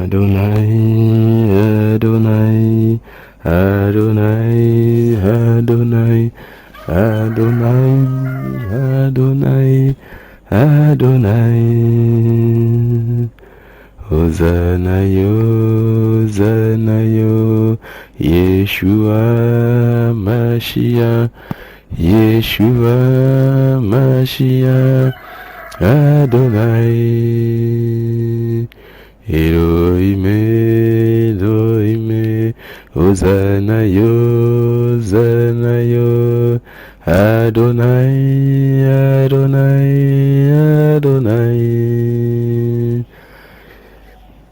Adonai, Adonai, Adonai, Adonai, Adonai, Adonai, Adonai. Hosanna yo, Hosanna yo, Yeshua Mashiach, Yeshua Mashiach, Adonai. Elohim, Elohim, Hosanna yo, Hosanna yo, Adonai, Adonai, Adonai.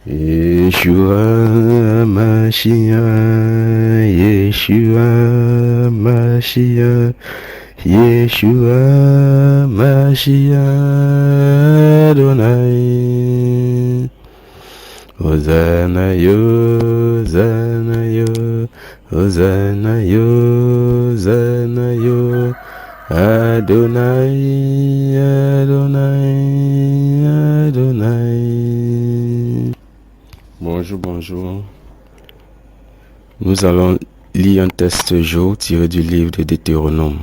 Yeshua Mashiach, Yeshua Mashiach, Yeshua Mashiach, Adonai. Hosanna yo, Hosanna yo, Hosanna yo, Hosanna yo, Adonai, Adonai, Adonai. Bonjour, bonjour. Nous allons lire un texte ce jour tiré du livre de Deutéronome.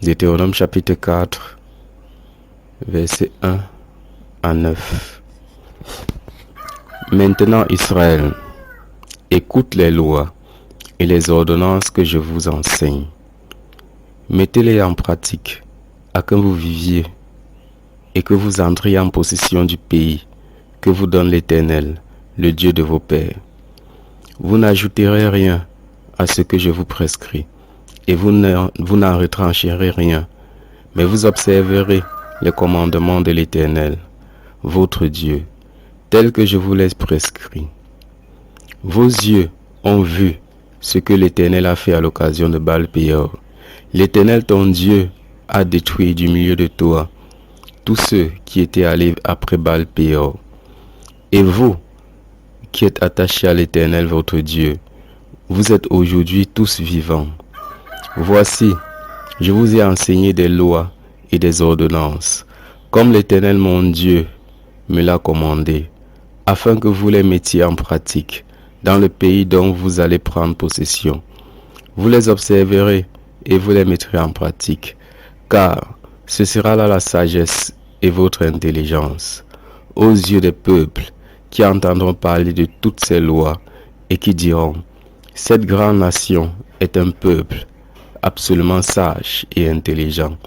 Deutéronome chapitre 4, versets 1 à 9. Maintenant Israël, écoute les lois et les ordonnances que je vous enseigne. Mettez-les en pratique, afin que vous viviez et que vous entriez en possession du pays que vous donne l'Éternel, le Dieu de vos pères. Vous n'ajouterez rien à ce que je vous prescris, et vous n'en retrancherez rien, mais vous observerez les commandements de l'Éternel, votre Dieu, tels que je vous les prescris. Vos yeux ont vu ce que l'Éternel a fait à l'occasion de Baal-Péor. L'Éternel ton Dieu a détruit du milieu de toi tous ceux qui étaient allés après Baal-Péor. Et vous, qui êtes attachés à l'Éternel votre Dieu, vous êtes aujourd'hui tous vivants. Voici, je vous ai enseigné des lois et des ordonnances, comme l'Éternel mon Dieu me l'a commandé, afin que vous les mettiez en pratique dans le pays dont vous allez prendre possession. Vous les observerez et vous les mettrez en pratique, car ce sera là la sagesse et votre intelligence aux yeux des peuples qui entendront parler de toutes ces lois et qui diront: cette grande nation est un peuple absolument sage et intelligent.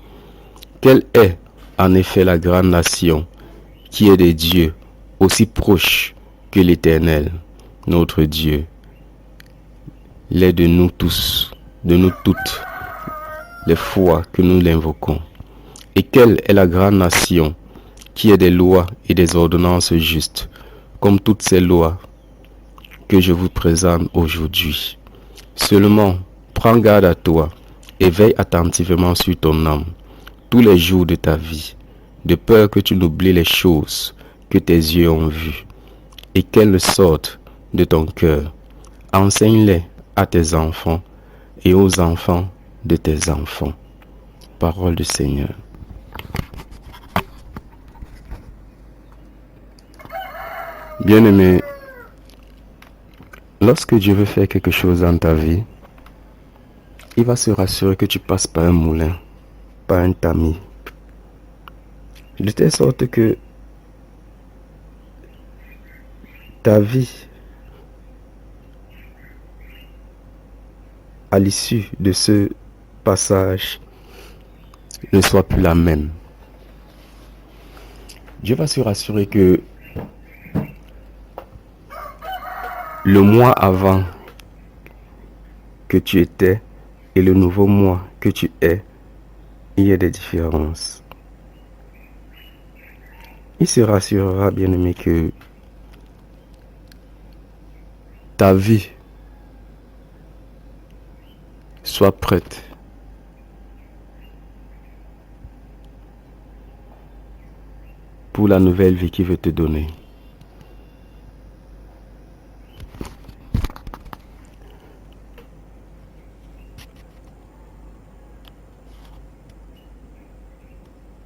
Quelle est en effet la grande nation qui est des dieux aussi proches que l'Éternel, notre Dieu, l'est de nous tous, de nous toutes, les fois que nous l'invoquons. Et quelle est la grande nation qui est des lois et des ordonnances justes, comme toutes ces lois que je vous présente aujourd'hui. Seulement, prends garde à toi et veille attentivement sur ton âme tous les jours de ta vie, de peur que tu n'oublies les choses que tes yeux ont vues et qu'elles ne sortent de ton cœur. Enseigne-les à tes enfants et aux enfants de tes enfants. Parole du Seigneur. Bien-aimé, lorsque Dieu veut faire quelque chose dans ta vie, il va se rassurer que tu passes par un moulin, par un tamis. De telle sorte que ta vie, à l'issue de ce passage, ne soit plus la même. Dieu va se rassurer que le mois avant que tu étais et le nouveau mois que tu es, il y a des différences. Il se rassurera, bien-aimé, que ta vie soit prête pour la nouvelle vie qu'il veut te donner.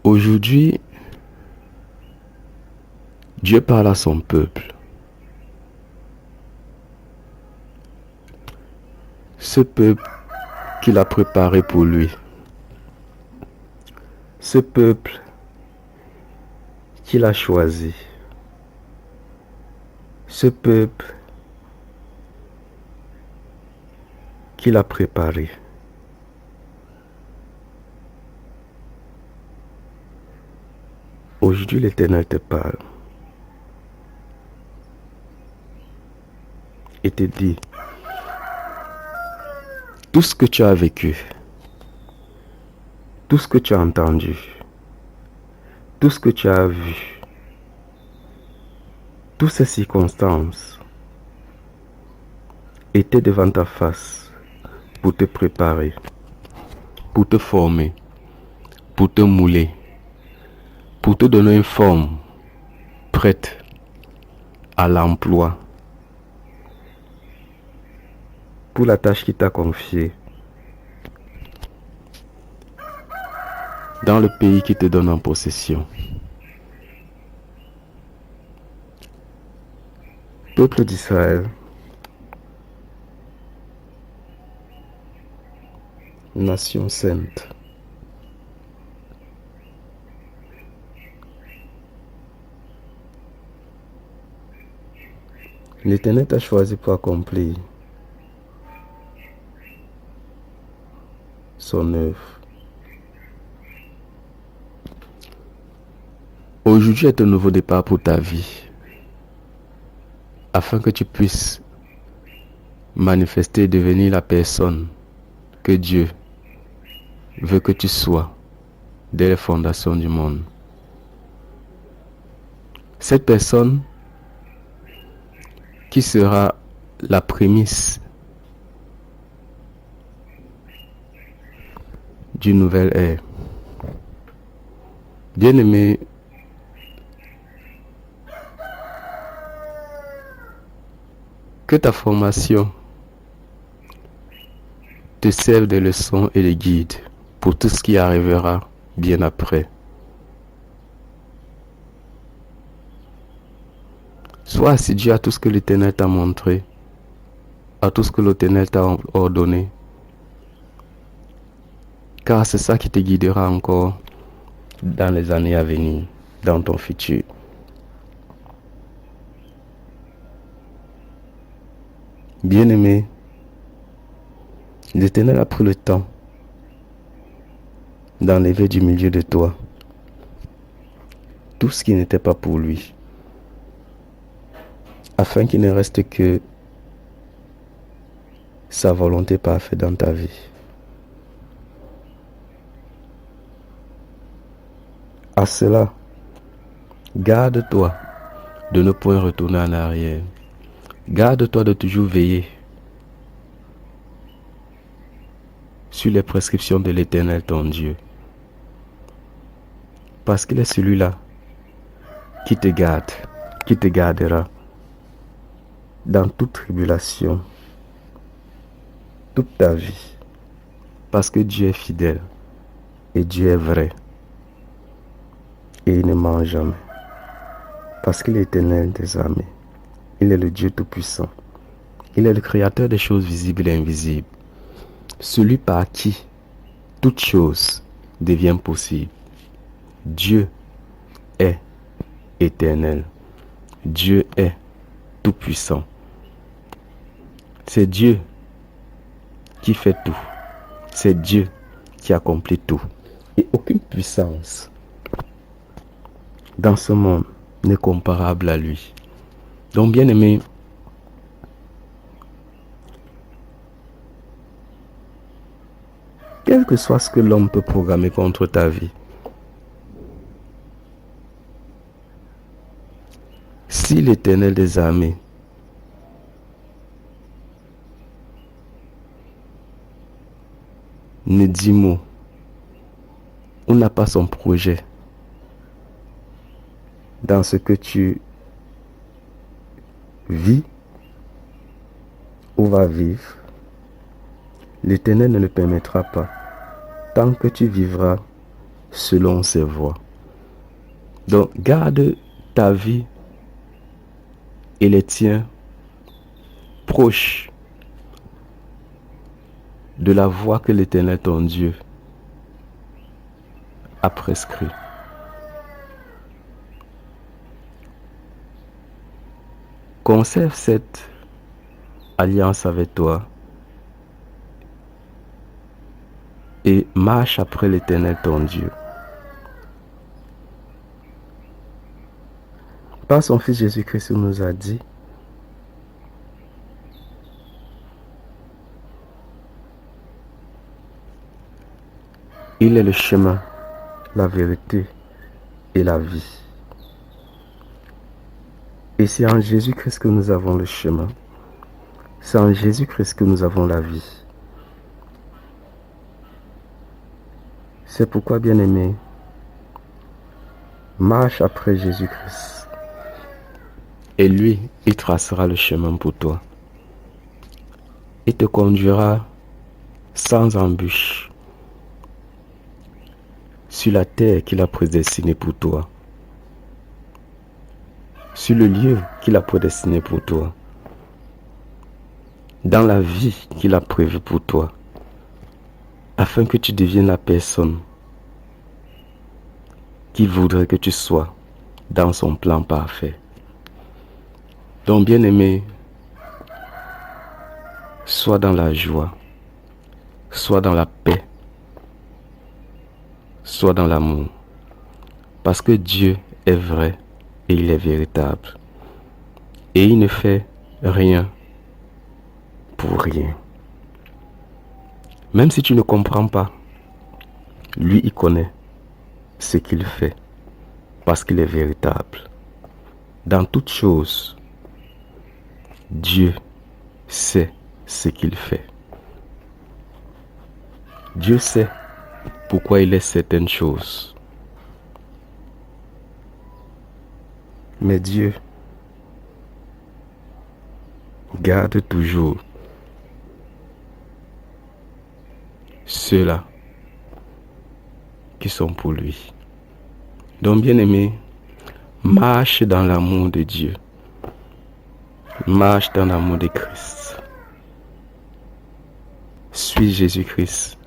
Aujourd'hui, Dieu parle à son peuple ce peuple qu'il a préparé pour lui, ce peuple qu'il a choisi, ce peuple qu'il a préparé. Aujourd'hui, l'Éternel te parle et te dit, tout ce que tu as vécu, tout ce que tu as entendu, tout ce que tu as vu, toutes ces circonstances étaient devant ta face pour te préparer, pour te former, pour te mouler, pour te donner une forme prête à l'emploi, pour la tâche qu'il t'a confiée, dans le pays qui te donne en possession. Peuple d'Israël, nation sainte, l'Éternel t'a choisi pour accomplir son œuvre. Aujourd'hui est un nouveau départ pour ta vie, afin que tu puisses manifester et devenir la personne que Dieu veut que tu sois dès les fondations du monde. Cette personne qui sera la prémisse d'une nouvelle ère. Bien-aimé, que ta formation te serve de leçon et de guide pour tout ce qui arrivera bien après. Sois assidu à tout ce que l'Éternel t'a montré, à tout ce que l'Éternel t'a ordonné, car c'est ça qui te guidera encore dans les années à venir, dans ton futur. Bien-aimé, l'Éternel a pris le temps d'enlever du milieu de toi tout ce qui n'était pas pour lui, afin qu'il ne reste que sa volonté parfaite dans ta vie. À cela, garde-toi de ne point retourner en arrière. Garde-toi de toujours veiller sur les prescriptions de l'Éternel ton Dieu. Parce qu'il est celui-là qui te garde, qui te gardera dans toute tribulation, toute ta vie. Parce que Dieu est fidèle et Dieu est vrai. Et il ne ment jamais. Parce qu'il est l'Éternel des armées. Il est le Dieu Tout-Puissant. Il est le Créateur des choses visibles et invisibles. Celui par qui toute chose devient possible. Dieu est éternel. Dieu est tout-puissant. C'est Dieu qui fait tout. C'est Dieu qui accomplit tout. Et aucune puissance dans ce monde n'est comparable à lui. Donc, bien-aimé, quel que soit ce que l'homme peut programmer contre ta vie, si l'Éternel des armées ne dit mot, ou n'a pas son projet dans ce que tu vis ou vas vivre, l'Éternel ne le permettra pas tant que tu vivras selon ses voies. Donc garde ta vie et les tiens proches de la voie que l'Éternel ton Dieu a prescrit. Conserve cette alliance avec toi et marche après l'Éternel ton Dieu. Par son Fils Jésus-Christ, il nous a dit, il est le chemin, la vérité et la vie. Et c'est en Jésus-Christ que nous avons le chemin. C'est en Jésus-Christ que nous avons la vie. C'est pourquoi, bien-aimé, marche après Jésus-Christ. Et lui, il tracera le chemin pour toi. Il te conduira sans embûche sur la terre qu'il a prédestinée pour toi, sur le lieu qu'il a prédestiné pour toi, dans la vie qu'il a prévue pour toi, afin que tu deviennes la personne qu'il voudrait que tu sois dans son plan parfait. Donc, bien-aimé, sois dans la joie, sois dans la paix, sois dans l'amour, parce que Dieu est vrai et il est véritable. Et il ne fait rien pour rien. Même si tu ne comprends pas, lui, il connaît ce qu'il fait, parce qu'il est véritable. Dans toutes choses, Dieu sait ce qu'il fait. Dieu sait pourquoi il est certaines choses. Mais Dieu garde toujours ceux-là qui sont pour lui. Donc, bien-aimé, marche dans l'amour de Dieu. Marche dans l'amour de Christ. Suis Jésus-Christ.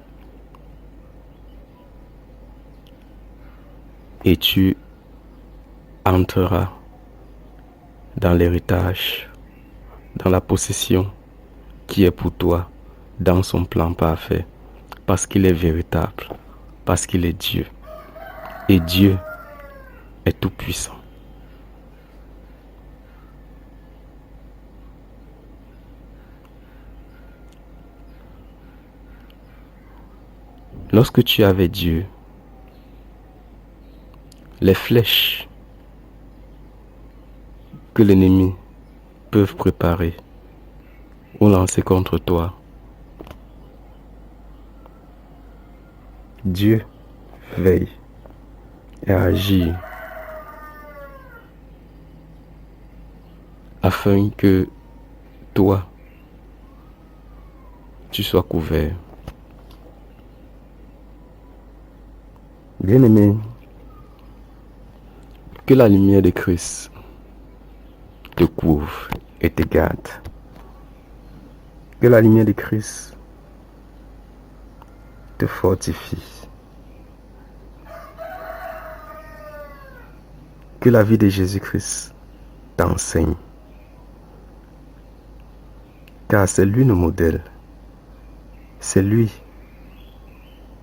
Et tu entreras dans l'héritage, dans la possession qui est pour toi, dans son plan parfait, parce qu'il est véritable, parce qu'il est Dieu. Et Dieu est tout puissant. Lorsque tu es avec Dieu, les flèches que l'ennemi peut préparer ou lancer contre toi, Dieu veille et agit afin que toi, tu sois couvert. Bien-aimé, que la lumière de Christ te couvre et te garde. Que la lumière de Christ te fortifie. Que la vie de Jésus-Christ t'enseigne. Car c'est lui le modèle. C'est lui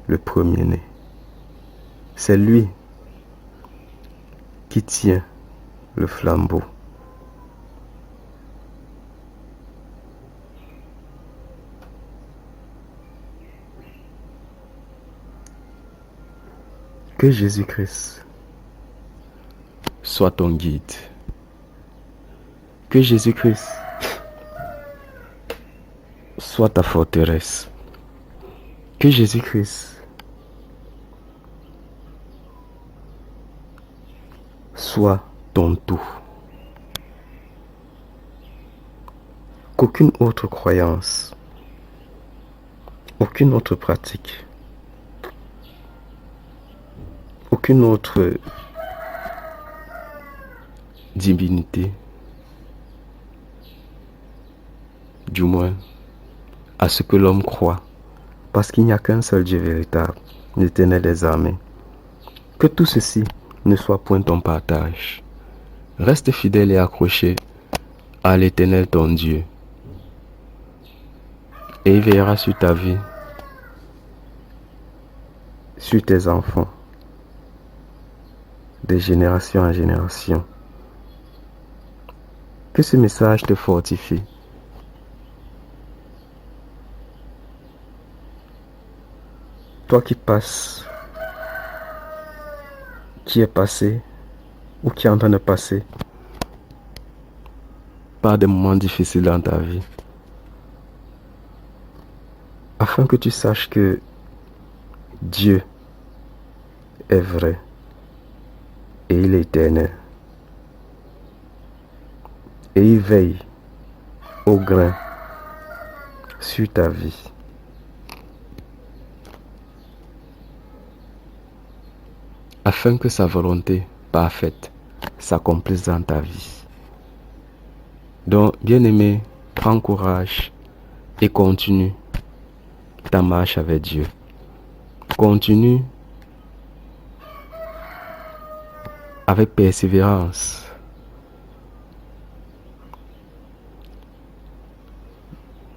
le premier-né. C'est lui qui tient le flambeau. Que Jésus-Christ soit ton guide. Que Jésus-Christ soit ta forteresse. Que Jésus-Christ soit ton tout. Qu'aucune autre croyance, aucune autre pratique, aucune autre divinité, du moins à ce que l'homme croit, parce qu'il n'y a qu'un seul Dieu véritable, l'Éternel des armées. Que tout ceci ne soit point ton partage. Reste fidèle et accroché à l'Éternel ton Dieu, et il veillera sur ta vie, sur tes enfants, de génération en génération. Que ce message te fortifie. Toi qui passes, qui est passé ou qui est en train de passer par des moments difficiles dans ta vie, afin que tu saches que Dieu est vrai et il est éternel. Et il veille au grain sur ta vie. Afin que sa volonté parfaite s'accomplisse dans ta vie. Donc, bien-aimé, prends courage et continue ta marche avec Dieu. Continue avec persévérance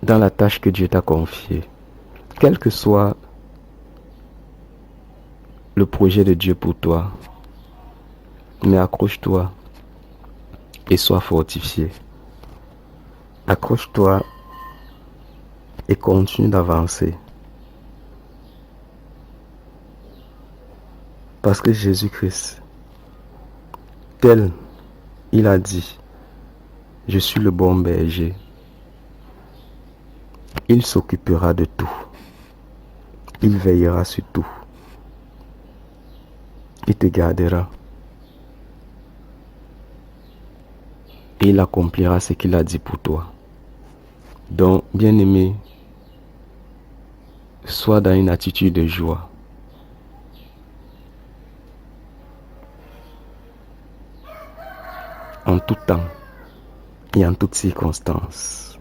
dans la tâche que Dieu t'a confiée. Quel que soit le projet de Dieu pour toi, mais accroche-toi et sois fortifié. Accroche-toi et continue d'avancer. Parce que Jésus-Christ, tel il a dit, je suis le bon berger. Il s'occupera de tout. Il veillera sur tout. Il te gardera. Et il accomplira ce qu'il a dit pour toi. Donc, bien-aimé, sois dans une attitude de joie. En tout temps et en toutes circonstances.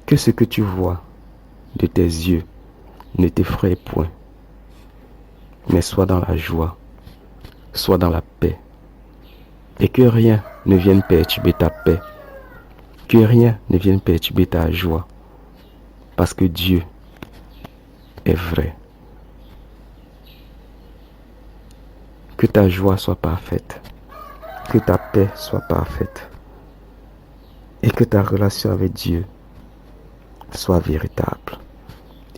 Que ce que tu vois de tes yeux ne t'effraie point, mais sois dans la joie, sois dans la paix, et que rien ne vienne perturber ta paix, que rien ne vienne perturber ta joie, parce que Dieu est vrai. Que ta joie soit parfaite, que ta paix soit parfaite, et que ta relation avec Dieu soit véritable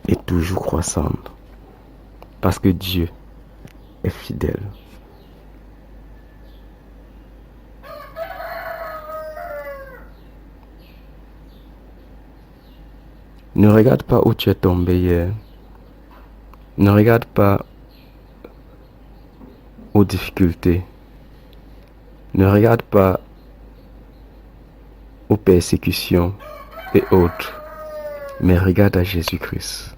et toujours croissante, parce que Dieu est fidèle. Ne regarde pas où tu es tombé hier. Ne regarde pas aux difficultés. Ne regarde pas aux persécutions et autres. Mais regarde à Jésus-Christ.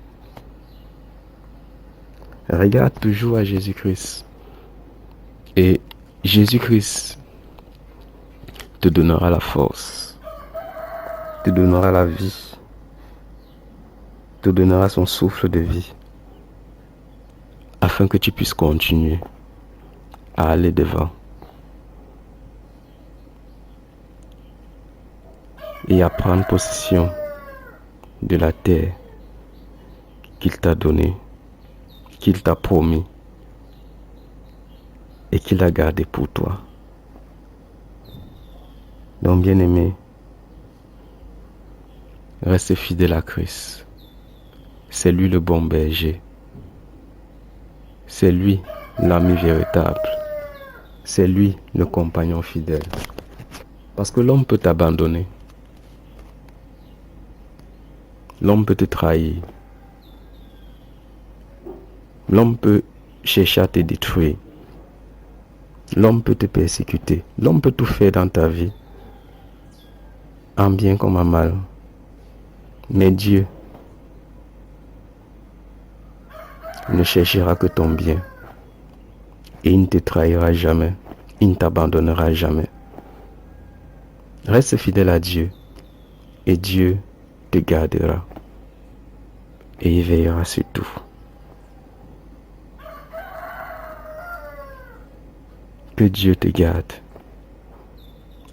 Regarde toujours à Jésus-Christ. Et Jésus-Christ te donnera la force, te donnera la vie, te donnera son souffle de vie, afin que tu puisses continuer à aller devant et à prendre possession de la terre qu'il t'a donnée, qu'il t'a promis et qu'il a gardée pour toi. Donc, bien-aimé, reste fidèle à Christ. C'est lui le bon berger. C'est lui l'ami véritable. C'est lui le compagnon fidèle. Parce que l'homme peut t'abandonner. L'homme peut te trahir. L'homme peut chercher à te détruire. L'homme peut te persécuter. L'homme peut tout faire dans ta vie, en bien comme en mal. Mais Dieu ne cherchera que ton bien. Et il ne te trahira jamais. Il ne t'abandonnera jamais. Reste fidèle à Dieu. Et Dieu te gardera. et il veillera sur tout. Que Dieu te garde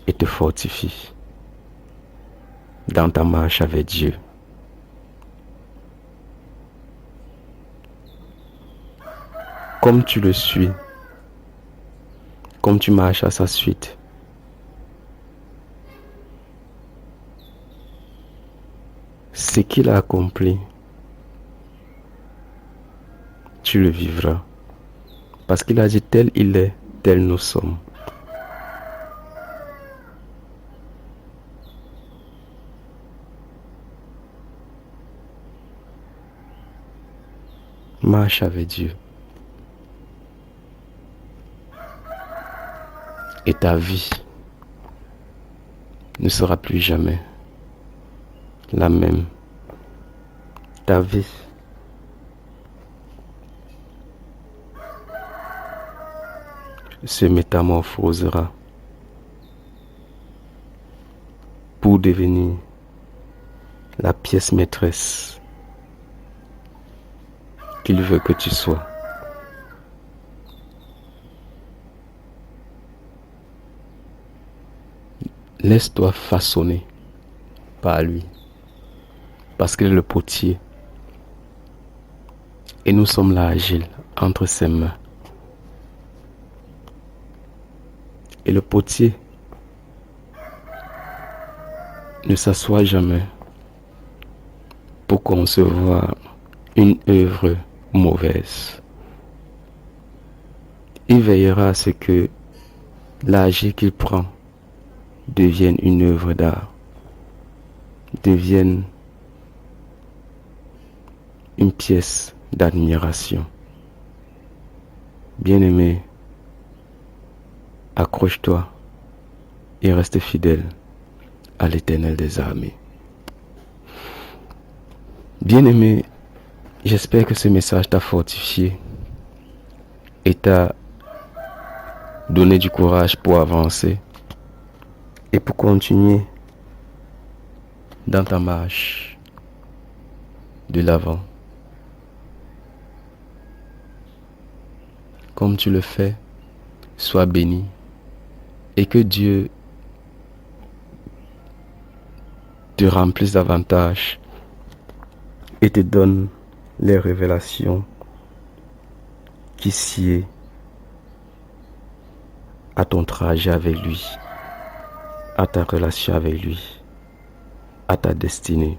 et te fortifie dans ta marche avec Dieu. Comme tu le suis, comme tu marches à sa suite, ce qu'il a accompli, tu le vivras. Parce qu'il a dit tel il est, tel nous sommes. Marche avec Dieu. Et ta vie ne sera plus jamais la même. Ta vie se métamorphosera pour devenir la pièce maîtresse qu'il veut que tu sois. Laisse-toi façonner par lui, parce qu'il est le potier et nous sommes l'argile entre ses mains. Et le potier ne s'assoit jamais pour concevoir une œuvre mauvaise. Il veillera à ce que l'argile qu'il prend devienne une œuvre d'art, devienne une pièce d'admiration. Bien-aimé, accroche-toi et reste fidèle à l'Éternel des armées. Bien-aimé, j'espère que ce message t'a fortifié et t'a donné du courage pour avancer et pour continuer dans ta marche de l'avant. Comme tu le fais, sois béni et que Dieu te remplisse davantage et te donne les révélations qui sied à ton trajet avec lui, à ta relation avec lui, à ta destinée,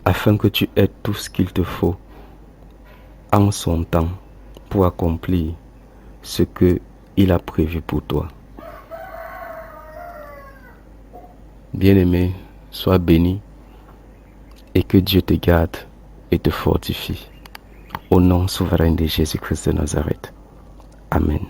afin que tu aies tout ce qu'il te faut en son temps pour accomplir ce qu'il a prévu pour toi. Bien-aimé, sois béni et que Dieu te garde et te fortifie. Au nom souverain de Jésus-Christ de Nazareth. Amen.